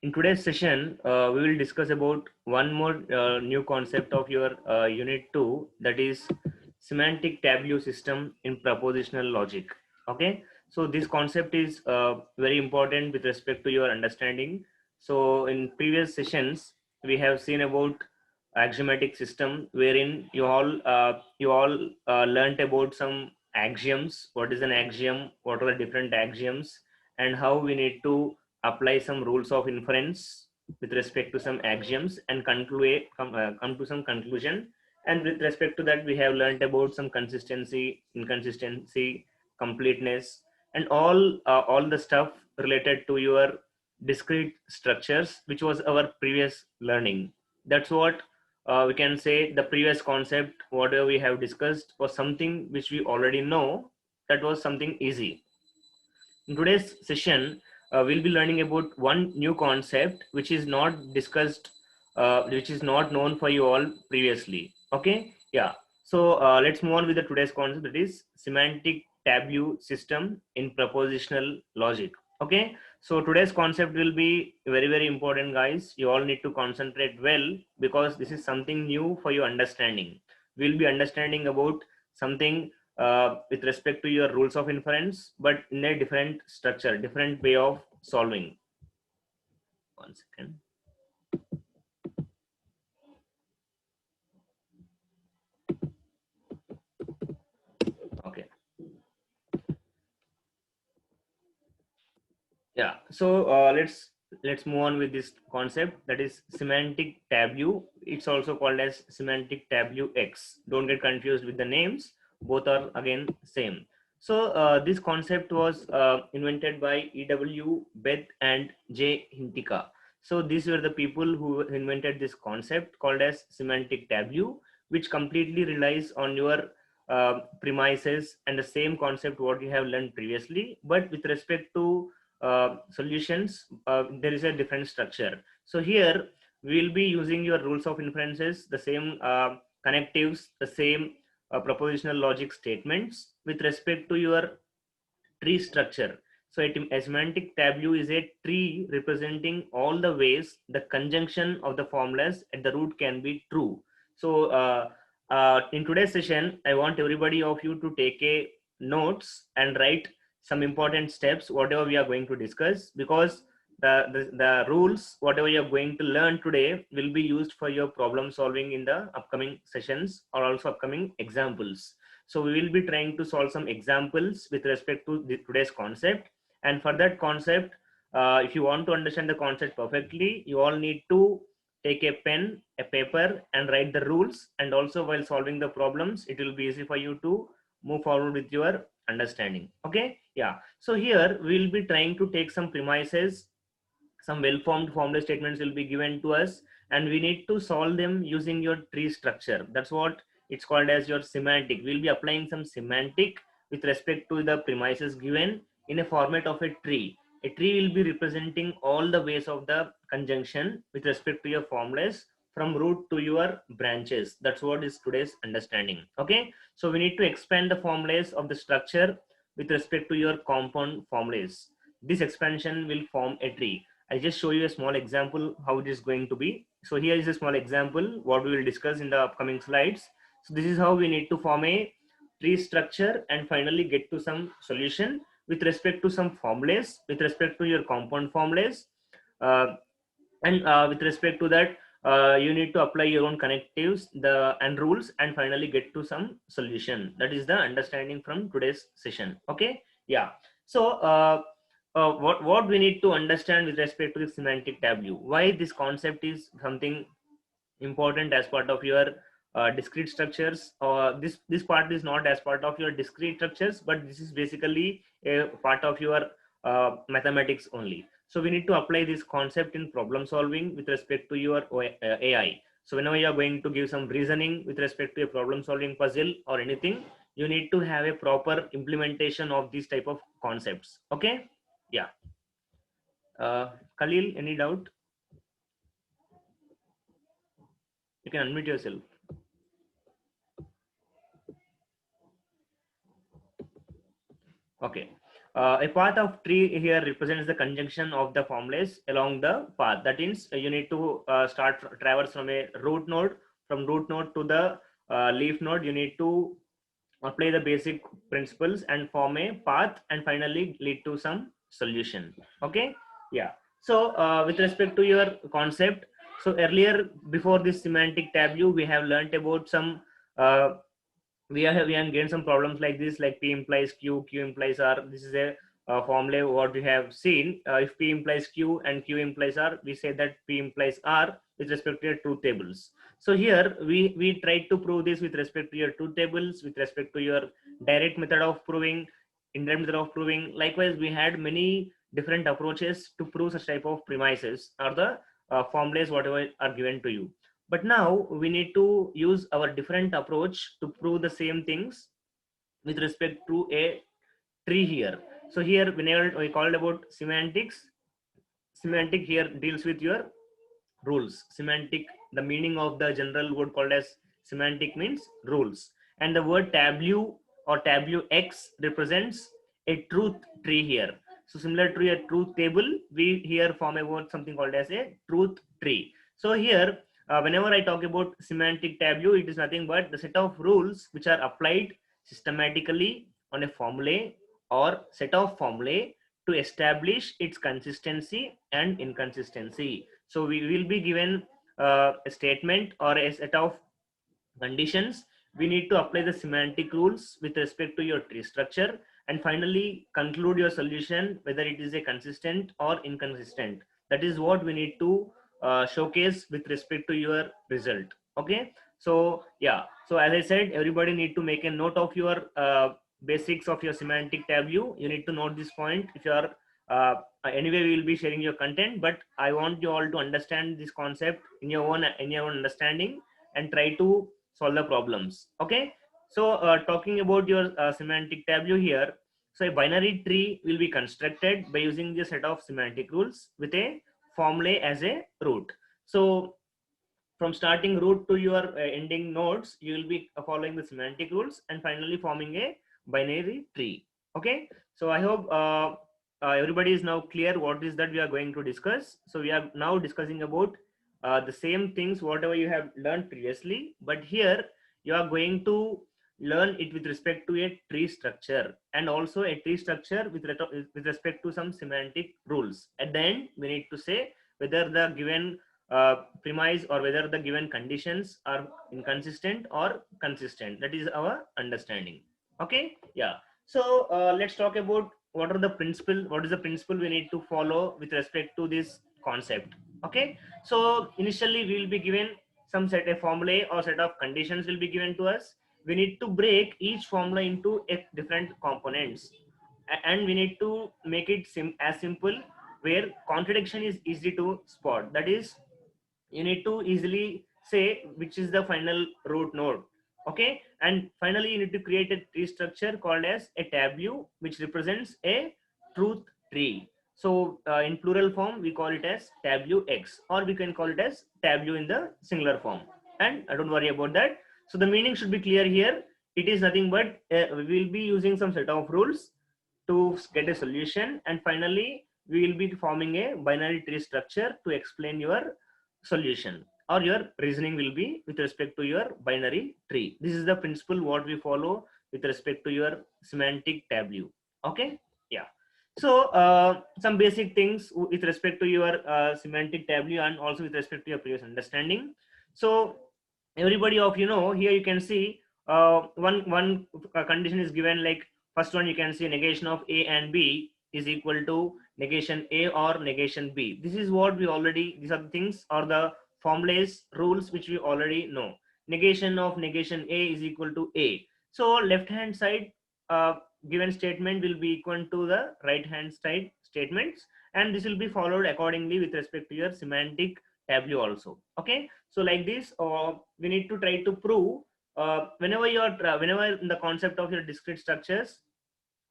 In today's session, we will discuss about one more new concept of your unit 2, that is semantic tableau system in propositional logic. Okay, so this concept is very important with respect to your understanding. So in previous sessions, we have seen about axiomatic system, wherein you all learnt about some axioms. What is an axiom? What are the different axioms, and how we need to apply some rules of inference with respect to some axioms and come to some conclusion. And with respect to that, we have learned about some consistency, inconsistency, completeness, and all the stuff related to your discrete structures, which was our previous learning. That's what we can say. The previous concept whatever we have discussed was something which we already know. That was something easy. In today's session, we'll be learning about one new concept which is not discussed, which is not known for you all previously. Okay, yeah. So let's move on with the today's concept, that is semantic tableau system in propositional logic. Okay, so today's concept will be very very important, guys. You all need to concentrate well because this is something new for your understanding. We'll be understanding about something with respect to your rules of inference, but in a different structure, different way of solving. One second. Okay. Yeah. So let's move on with this concept, that is semantic tableau. It's also called as semantic tableau X. Don't get confused with the names. Both are again same. So this concept was invented by E.W. Beth and J. Hintika. So these were the people who invented this concept called as semantic tableau, which completely relies on your premises and the same concept what you have learned previously, but with respect to solutions, there is a different structure. So here we will be using your rules of inferences, the same connectives, the same propositional logic statements with respect to your tree structure. So a semantic tableau is a tree representing all the ways the conjunction of the formulas at the root can be true. So in today's session, I want everybody of you to take a notes and write some important steps, whatever we are going to discuss, because the rules, whatever you are going to learn today, will be used for your problem solving in the upcoming sessions or also upcoming examples. So we will be trying to solve some examples with respect to today's concept. And for that concept, if you want to understand the concept perfectly, you all need to take a pen, a paper, and write the rules. And also while solving the problems, it will be easy for you to move forward with your understanding. Okay, yeah. So here we will be trying to take some premises, some well-formed formula statements will be given to us, and we need to solve them using your tree structure. That's what it's called as your semantic. We'll be applying some semantic with respect to the premises given in a format of a tree. A tree will be representing all the ways of the conjunction with respect to your formulas from root to your branches. That's what is today's understanding. Okay, so we need to expand the formulas of the structure with respect to your compound formulas. This expansion will form a tree. I'll just show you a small example how it is going to be. So here is a small example what we will discuss in the upcoming slides. So this is how we need to form a tree structure and finally get to some solution with respect to some formulas, with respect to your compound formulas, uh, and with respect to that, you need to apply your own connectives, the and rules, and finally get to some solution. That is the understanding from today's session. Okay, yeah. So what we need to understand with respect to the semantic tableau, why this concept is something important as part of your discrete structures. This part is not as part of your discrete structures, but this is basically a part of your mathematics only. So we need to apply this concept in problem solving with respect to your AI. So whenever you are going to give some reasoning with respect to a problem solving puzzle or anything, you need to have a proper implementation of these type of concepts. Okay, yeah. Khalil, any doubt? You can unmute yourself. Okay. A path of tree here represents the conjunction of the formulas along the path. That means you need to start traverse from a root node. From root node to the leaf node, you need to apply the basic principles and form a path, and finally lead to some solution. Okay, yeah. So with respect to your concept, so earlier before this semantic tableau, we have learnt about some uh, we have gained some problems like this, like p implies q, q implies r. This is a formula what we have seen. If p implies q and q implies r, we say that p implies r with respect to your truth tables. So here we tried to prove this with respect to your truth tables, with respect to your direct method of proving, indirect method of proving. Likewise, we had many different approaches to prove such type of premises or the formulas whatever are given to you. But now we need to use our different approach to prove the same things with respect to a tree here. So here whenever we called about semantics, semantic here deals with your rules. Semantic, the meaning of the general word called as semantic means rules, and the word tableau or tableau x represents a truth tree here. So similar to a truth table, we here form a word something called as a truth tree. So here whenever I talk about semantic tableau, it is nothing but the set of rules which are applied systematically on a formulae or set of formulae to establish its consistency and inconsistency. So we will be given a statement or a set of conditions. We need to apply the semantic rules with respect to your tree structure, and finally conclude your solution whether it is a consistent or inconsistent. That is what we need to showcase with respect to your result. Okay, so yeah, so as I said, everybody need to make a note of your basics of your semantic tableau. You need to note this point. If you are anyway, we will be sharing your content, but I want you all to understand this concept in your own understanding, and try to solve the problems. Okay, so talking about your semantic tableau here, so a binary tree will be constructed by using the set of semantic rules with a formulae as a root. So from starting root to your ending nodes, you will be following the semantic rules and finally forming a binary tree. Okay, so I hope everybody is now clear what is that we are going to discuss. So we are now discussing about the same things whatever you have learned previously, but here you are going to learn it with respect to a tree structure, and also a tree structure with respect to some semantic rules. At the end, we need to say whether the given premise or whether the given conditions are inconsistent or consistent. That is our understanding. Okay, yeah. So let's talk about what are the principle, what is the principle we need to follow with respect to this concept. Okay, so initially we will be given some set of formulae or set of conditions will be given to us. We need to break each formula into a different components, and we need to make it as simple where contradiction is easy to spot. That is, you need to easily say which is the final root node. Okay, and finally you need to create a tree structure called as a tableau which represents a truth tree. So in plural form we call it as tableau x, or we can call it as tableau in the singular form, and don't worry about that. So the meaning should be clear here. It is nothing but we will be using some set of rules to get a solution, and finally we will be forming a binary tree structure to explain your solution, or your reasoning will be with respect to your binary tree. This is the principle what we follow with respect to your semantic tableau. Okay, yeah. So some basic things with respect to your semantic tableau, and also with respect to your previous understanding. So everybody of you know, here you can see one condition is given, like first one you can see negation of a and b is equal to negation a or negation b. This is what we already, these are the things or the formulas rules which we already know. Negation of negation a is equal to a. So left hand side uh, given statement will be equal to the right hand side statements, and this will be followed accordingly with respect to your semantic tableau also. Okay, so like this we need to try to prove whenever you are whenever in the concept of your discrete structures,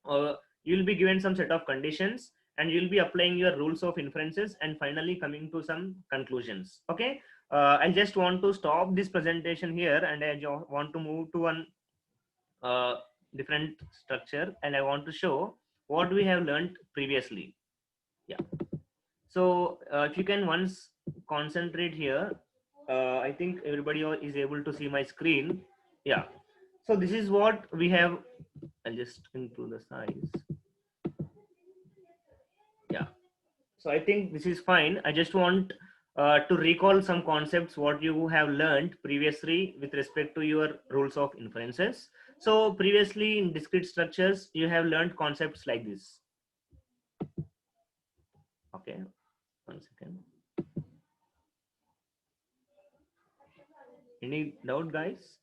you will be given some set of conditions, and you will be applying your rules of inferences and finally coming to some conclusions. Okay, I just want to stop this presentation here, and I want to move to one uh, different structure, and I want to show what we have learned previously. Yeah. So if you can once concentrate here, I think everybody is able to see my screen. Yeah. So this is what we have. I'll just improve the size. Yeah. So I think this is fine. I just want to recall some concepts what you have learned previously with respect to your rules of inferences. So previously in discrete structures, you have learned concepts like this. Okay, one second. Any doubt, guys?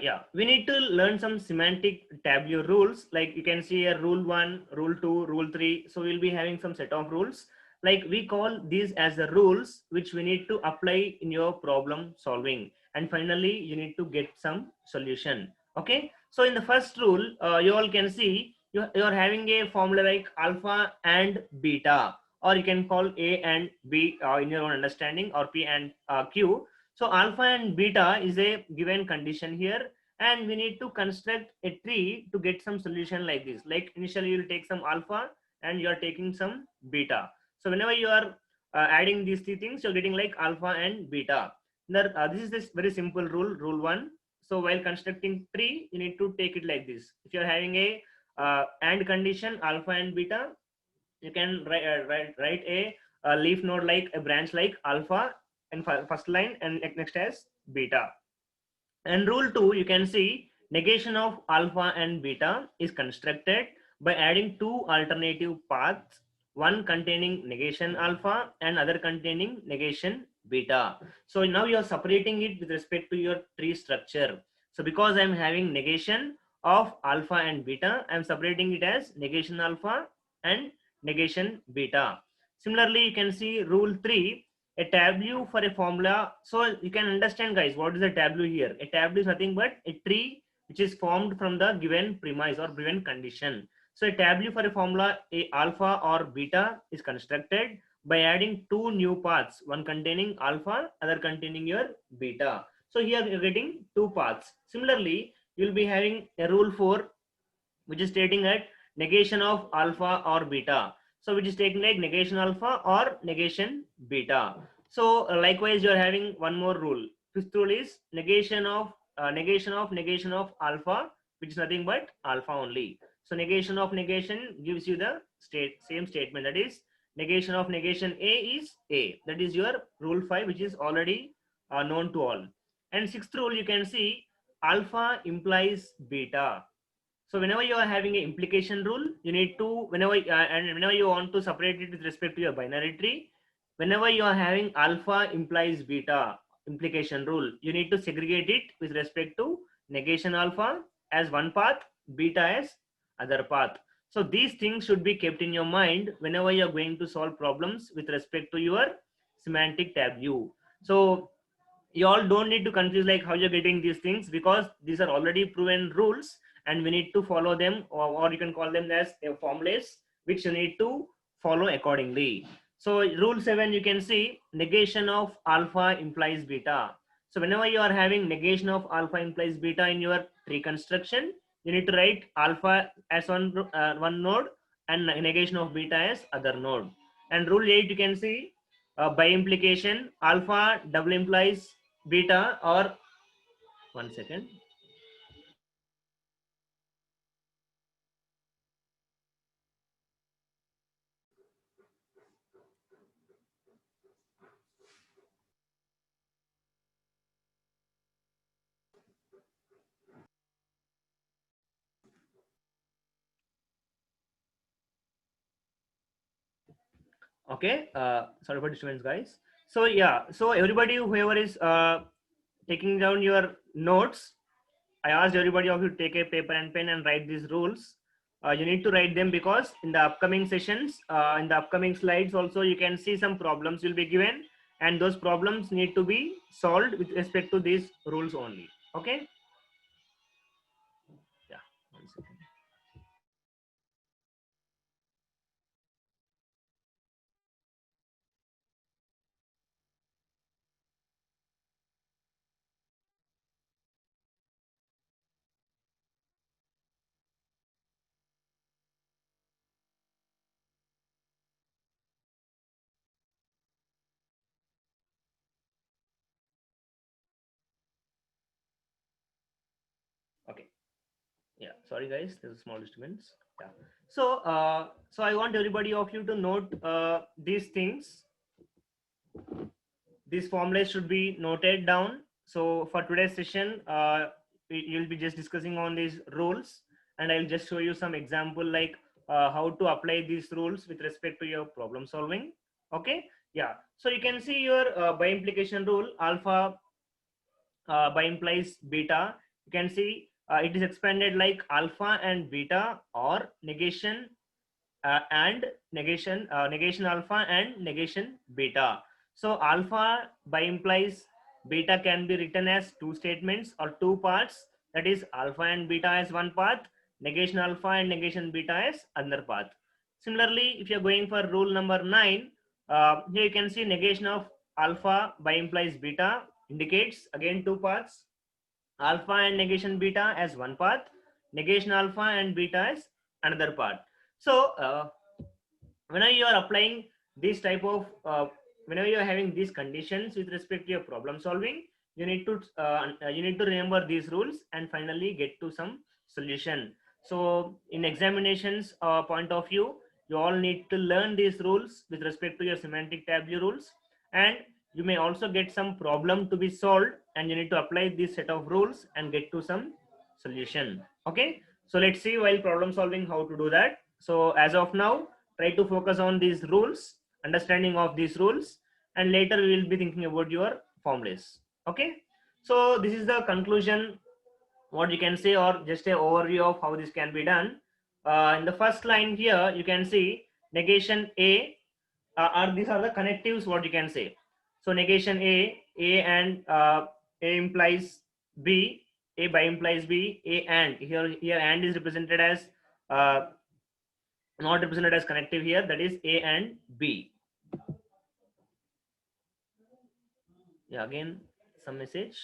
Yeah, we need to learn some semantic tableau rules. Like you can see here, rule 1, rule 2, rule 3. So we'll be having some set of rules. Like we call these as the rules which we need to apply in your problem solving. And finally, you need to get some solution. Okay. So in the first rule, you all can see you're having a formula like alpha and beta, or you can call A and B in your own understanding, or P and Q. So alpha and beta is a given condition here, and we need to construct a tree to get some solution like this. Like initially you will take some alpha and you are taking some beta. So whenever you are adding these three things, you're getting like alpha and beta. Now, this is this very simple rule, rule 1. So while constructing tree, you need to take it like this. If you're having a and condition alpha and beta, you can write a leaf node like a branch like alpha and first line, and next as beta. And rule 2, you can see negation of alpha and beta is constructed by adding two alternative paths, one containing negation alpha and other containing negation beta. So now you are separating it with respect to your tree structure. So because I'm having negation of alpha and beta, I'm separating it as negation alpha and negation beta. Similarly, you can see rule 3, a tableau for a formula. So you can understand, guys, what is a tableau here. A tableau is nothing but a tree which is formed from the given premise or given condition. So a tableau for a formula, a alpha or beta, is constructed by adding two new paths, one containing alpha, other containing your beta. So here you're getting two paths. Similarly, you'll be having a rule 4, which is stating that negation of alpha or beta. So which is taking like negation alpha or negation beta. So likewise, you are having one more rule. Fifth rule is negation of alpha, which is nothing but alpha only. So negation of negation gives you the same statement, that is negation of negation A is A. That is your rule 5, which is already known to all. And sixth rule, you can see alpha implies beta. So whenever you are having an implication rule, you need to, whenever you want to separate it with respect to your binary tree, whenever you are having alpha implies beta implication rule, you need to segregate it with respect to negation alpha as one path, beta as other path. So these things should be kept in your mind whenever you are going to solve problems with respect to your semantic tableau. So you all don't need to confuse like how you're getting these things, because these are already proven rules and we need to follow them, or you can call them as formulas which you need to follow accordingly. So rule 7, you can see negation of alpha implies beta. So whenever you are having negation of alpha implies beta in your tree construction, you need to write alpha as one node and negation of beta as other node. And rule 8, you can see by implication alpha double implies beta, or one second. Okay, sorry for disturbance, guys. So yeah, so everybody, whoever is taking down your notes, I asked everybody of you to take a paper and pen and write these rules. You need to write them because in the upcoming sessions, in the upcoming slides also, you can see some problems will be given, and those problems need to be solved with respect to these rules only. Okay. Yeah. One second. Yeah, sorry guys, there's a small disturbance. Yeah. So so I want everybody of you to note these things. These formulas should be noted down. So for today's session, you'll be just discussing on these rules, and I'll just show you some example like how to apply these rules with respect to your problem solving. Okay. Yeah. So you can see your by implication rule alpha by implies beta. You can see it is expanded like alpha and beta or negation and negation alpha and negation beta. So alpha by implies beta can be written as two statements or two parts, that is alpha and beta as one path, negation alpha and negation beta as another path. Similarly, if you're going for rule number 9, here you can see negation of alpha by implies beta indicates again two paths, alpha and negation beta as one path, negation alpha and beta as another path. So whenever you are applying this type of whenever you are having these conditions with respect to your problem solving, you need to remember these rules and finally get to some solution. So in examinations point of view, you all need to learn these rules with respect to your semantic tableau rules, and you may also get some problem to be solved, and you need to apply this set of rules and get to some solution. Okay, so let's see while problem solving how to do that. So as of now, try to focus on these rules, understanding of these rules, and later we will be thinking about your formulas. Okay, so this is the conclusion, what you can say, or just a overview of how this can be done. In the first line here you can see negation a, are these are the connectives, what you can say. So negation a and a implies b, a by implies b, a and here and is represented as uh, not represented as connective here, that is a and b. Yeah, again some message.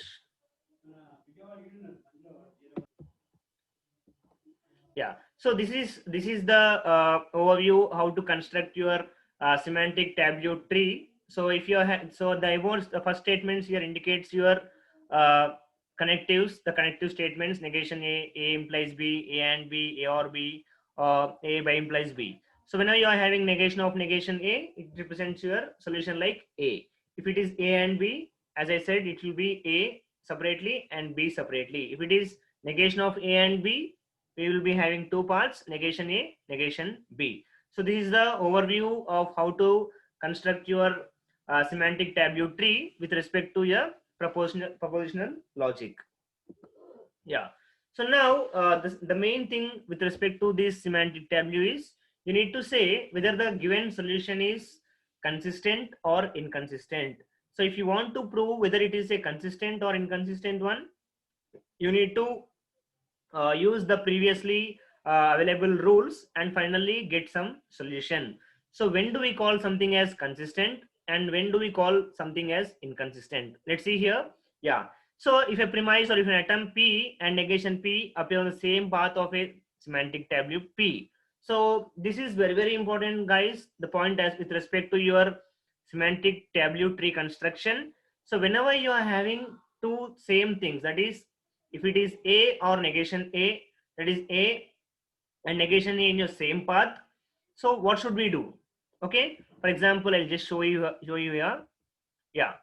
Yeah, so this is the overview how to construct your semantic tableau tree. So if you have, so the first statements here indicates your uh, connectives, the connective statements, negation a implies b, a and b, a or b, a by implies b. So whenever you are having negation of negation a, it represents your solution like a. If it is a and b, as I said, it will be a separately and b separately. If it is negation of a and b, we will be having two parts, negation a, negation b. So this is the overview of how to construct your semantic tableau tree with respect to your propositional logic. Yeah, so now the main thing with respect to this semantic tableau is you need to say whether the given solution is consistent or inconsistent. So if you want to prove whether it is a consistent or inconsistent one, you need to use the previously available rules and finally get some solution. So when do we call something as consistent and when do we call something as inconsistent? Let's see here. Yeah, so if a premise or if an atom p and negation p appear on the same path of a semantic tableau p, so this is very important guys, the point as with respect to your semantic tableau tree construction. So whenever you are having two same things, that is if it is a or negation a, that is a and negation a in your same path, so what should we do? Okay, for example, I'll just show you here. Yeah,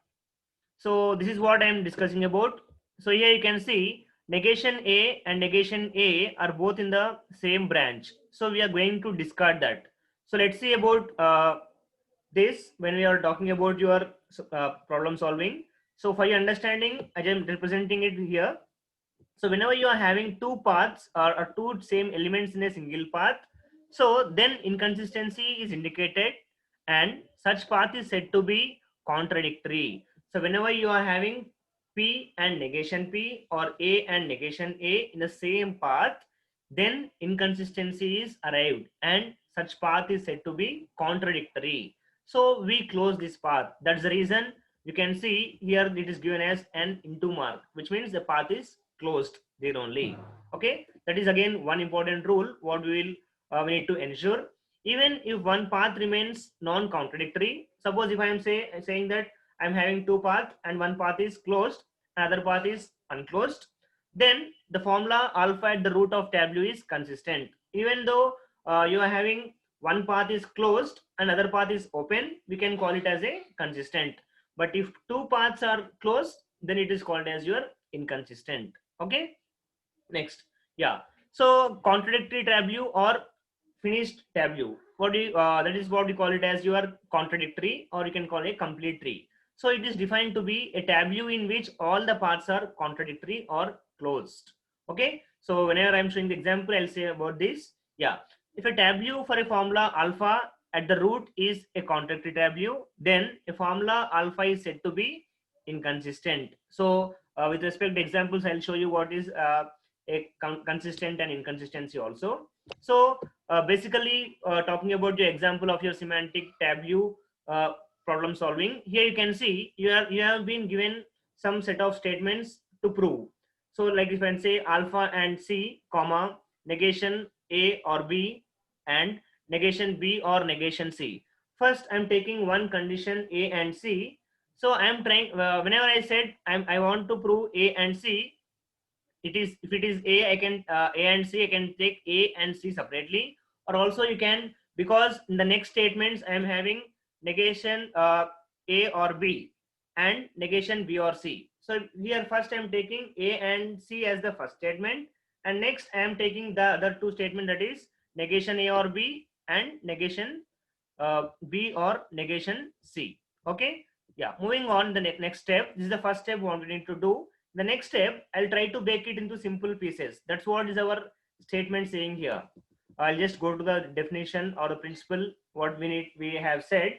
so this is what I'm discussing about. So here you can see negation a and negation a are both in the same branch, so we are going to discard that. So let's see about this when we are talking about your problem solving. So for your understanding, I am representing it here. So whenever you are having two paths or two same elements in a single path, so then inconsistency is indicated and such path is said to be contradictory. So whenever you are having p and negation p or a and negation a in the same path, then inconsistency is arrived and such path is said to be contradictory. So we close this path. That's the reason you can see here it is given as an into mark, which means the path is closed there only. Okay, that is again one important rule what we need to ensure. Even if one path remains non-contradictory, suppose if I am saying that I'm having two paths and one path is closed, another path is unclosed, then the formula alpha at the root of tableau is consistent. Even though you are having one path is closed and other path is open, we can call it as a consistent. But if two paths are closed, then it is called as your inconsistent. Okay. Next, yeah. So contradictory tableau or finished tableau. What do you, that is what we call it as your contradictory, or you can call it complete tree. So it is defined to be a tableau in which all the parts are contradictory or closed. Okay. So whenever I'm showing the example, I'll say about this. Yeah. If a tableau for a formula alpha at the root is a contradictory tableau, then a formula alpha is said to be inconsistent. So with respect to examples, I'll show you what is a consistent and inconsistency also. So basically talking about your example of your semantic tableau problem solving, here you can see you have been given some set of statements to prove. So like if I say alpha and c comma negation a or b and negation b or negation c. First I'm taking one condition a and c. So I'm trying whenever I said I want to prove a and c, it is if it is a, I can a and c, I can take a and c separately, or also you can, because in the next statements I am having negation a or b and negation b or c. So here first I am taking a and c as the first statement, and next I am taking the other two statement, that is negation a or b and negation b or negation c. Okay. Yeah, moving on the next step. This is the first step what we need to do. The next step, I'll try to break it into simple pieces. That's what is our statement saying here. I'll just go to the definition or the principle what we have said.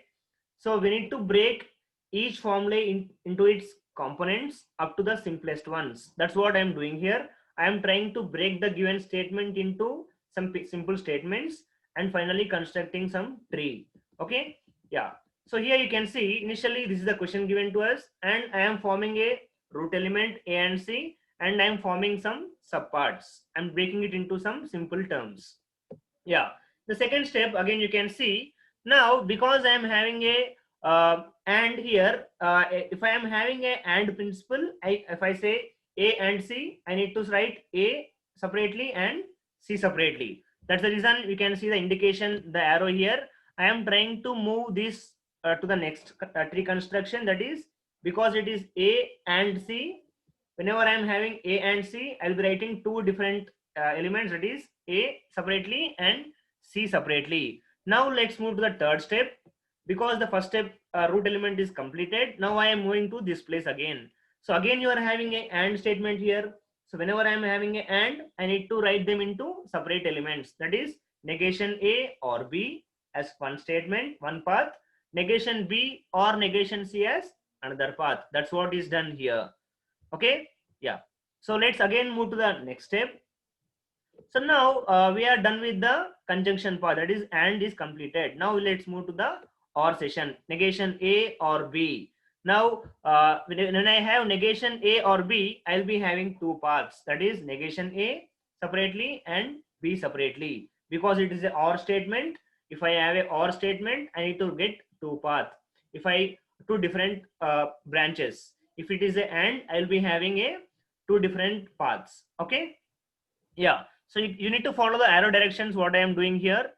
So we need to break each formula into its components up to the simplest ones. That's what I'm doing here. I am trying to break the given statement into some simple statements and finally constructing some tree. Okay. Yeah. So here you can see initially this is the question given to us, and I am forming a root element a and c, and I'm forming some subparts. I'm breaking it into some simple terms. Yeah. The second step, again you can see now, because I am having a and here if I am having a and principle, if I say a and c, I need to write a separately and c separately. That's the reason you can see the indication, the arrow here. I am trying to move this to the next tree construction, that is because it is a and c. Whenever I am having a and c, I'll be writing two different elements, that is a separately and c separately. Now let's move to the third step. Because the first step root element is completed, now I am moving to this place again. So again you are having a and statement here. So whenever I am having a and, I need to write them into separate elements, that is negation a or b as one statement, one path, negation b or negation c as another path. That's what is done here. Okay. Yeah. So let's again move to the next step. So now we are done with the conjunction part, that is and is completed. Now let's move to the or session, negation a or b. Now when I have negation a or b, I'll be having two paths, that is negation a separately and b separately, because it is a or statement. If I have a or statement, I need to get two paths. If I two different branches. If it is a and, I'll be having a two different paths. Okay. Yeah. So you need to follow the arrow directions what I am doing here.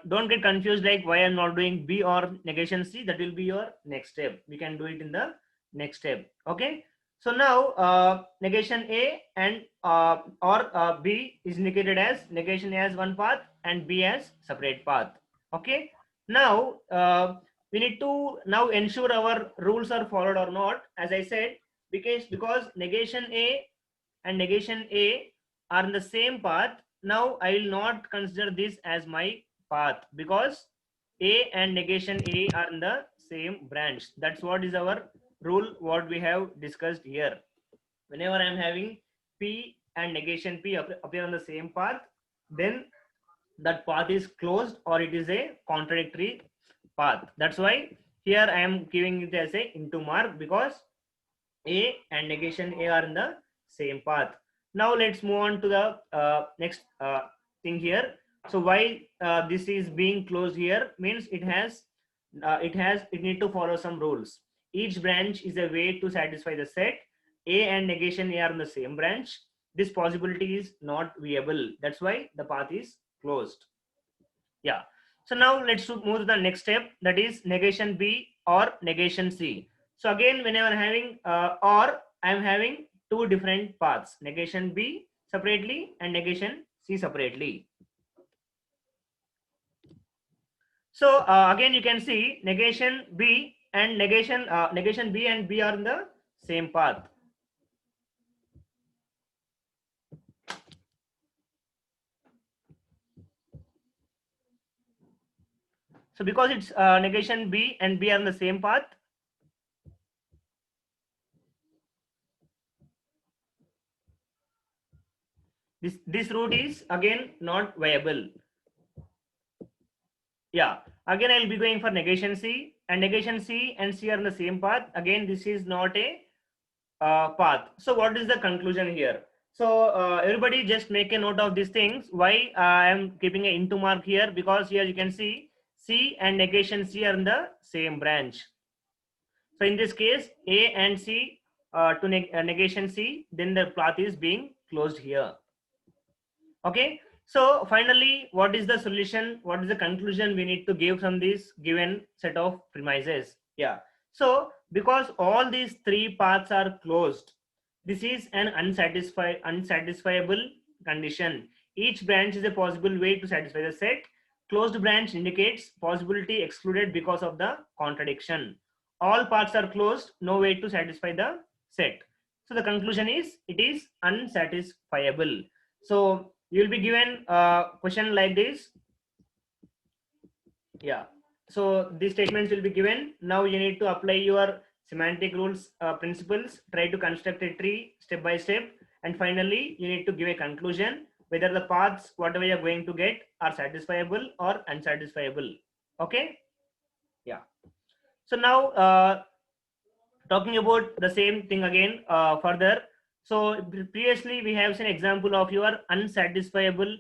Don't get confused like why I'm not doing b or negation c. That will be your next step. We can do it in the next step. Okay. So now negation a and or b is indicated as negation a as one path and b as separate path. Okay. Now we need to now ensure our rules are followed or not. As I said, because negation a and negation a are in the same path, now I will not consider this as my path, because a and negation a are in the same branch. That's what is our rule what we have discussed here. Whenever I am having p and negation p appear on the same path, then that path is closed or it is a contradictory path. That's why here I am giving it as a into mark, because a and negation a are in the same path. Now let's move on to the next thing here. So while this is being closed here, means it need to follow some rules. Each branch is a way to satisfy the set. A and negation a are in the same branch. this possibility is not viable. That's why the path is closed. Yeah. So now let's move to the next step, that is negation B or negation C. So again, whenever having or, I'm having two different paths, negation B separately and negation C separately. So again, you can see negation B and negation B and B are in the same path. So because it's negation B and B are in the same path, this route is again not viable. Yeah, again I'll be going for negation C, and negation C and C are in the same path. Again, this is not a path. So what is the conclusion here? So everybody just make a note of these things. Why I am keeping a into mark here? Because here you can see C and negation C are in the same branch. So in this case, A and C to negation C, then the path is being closed here. Okay. So finally, what is the solution? What is the conclusion we need to give from this given set of premises? Yeah. So because all these three paths are closed, this is an unsatisfiable condition. Each branch is a possible way to satisfy the set. Closed branch indicates possibility excluded because of the contradiction. All paths are closed, no way to satisfy the set. So the conclusion is it is unsatisfiable. So you will be given a question like this. Yeah. So these statements will be given. Now you need to apply your semantic rules principles. Try to construct a tree step by step, and finally you need to give a conclusion whether the paths whatever you are going to get are satisfiable or unsatisfiable. Okay. Yeah. So now talking about the same thing again further. So previously we have seen example of your unsatisfiable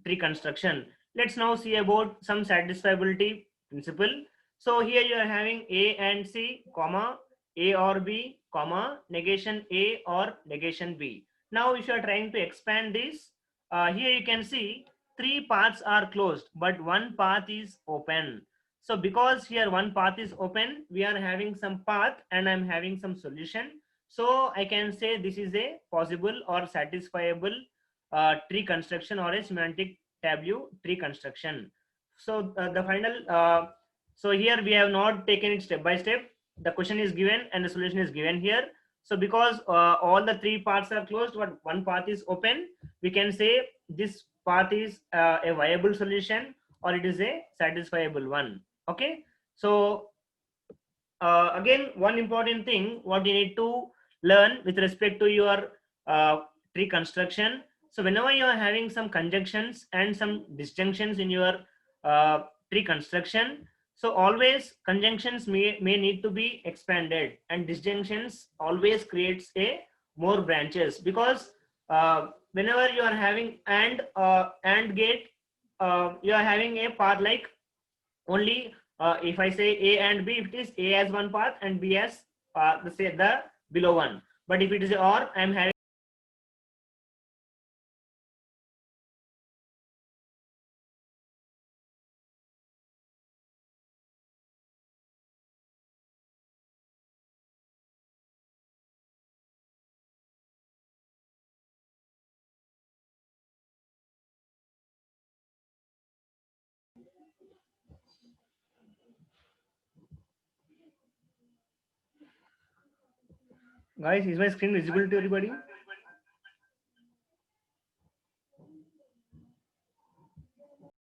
tree construction. Let's now see about some satisfiability principle. So here you are having A and C, comma, A or B, comma, negation A or negation B. Now if you are trying to expand this, here you can see three paths are closed, but one path is open. So because here one path is open, we are having some path and I'm having some solution. So I can say this is a possible or satisfiable tree construction or a semantic tableau tree construction. So the final, so here we have not taken it step by step. The question is given and the solution is given here. So because all the three paths are closed, but one path is open, we can say this path is a viable solution or it is a satisfiable one. Okay. So again, one important thing what you need to learn with respect to your tree construction. So whenever you are having some conjunctions and some disjunctions in your tree construction, so always conjunctions may need to be expanded, and disjunctions always creates a more branches, because whenever you are having and gate, you are having a path like only if I say A and B, if it is A as one path and B as the below one. But if it is or, I am having guys, is my screen visible to everybody?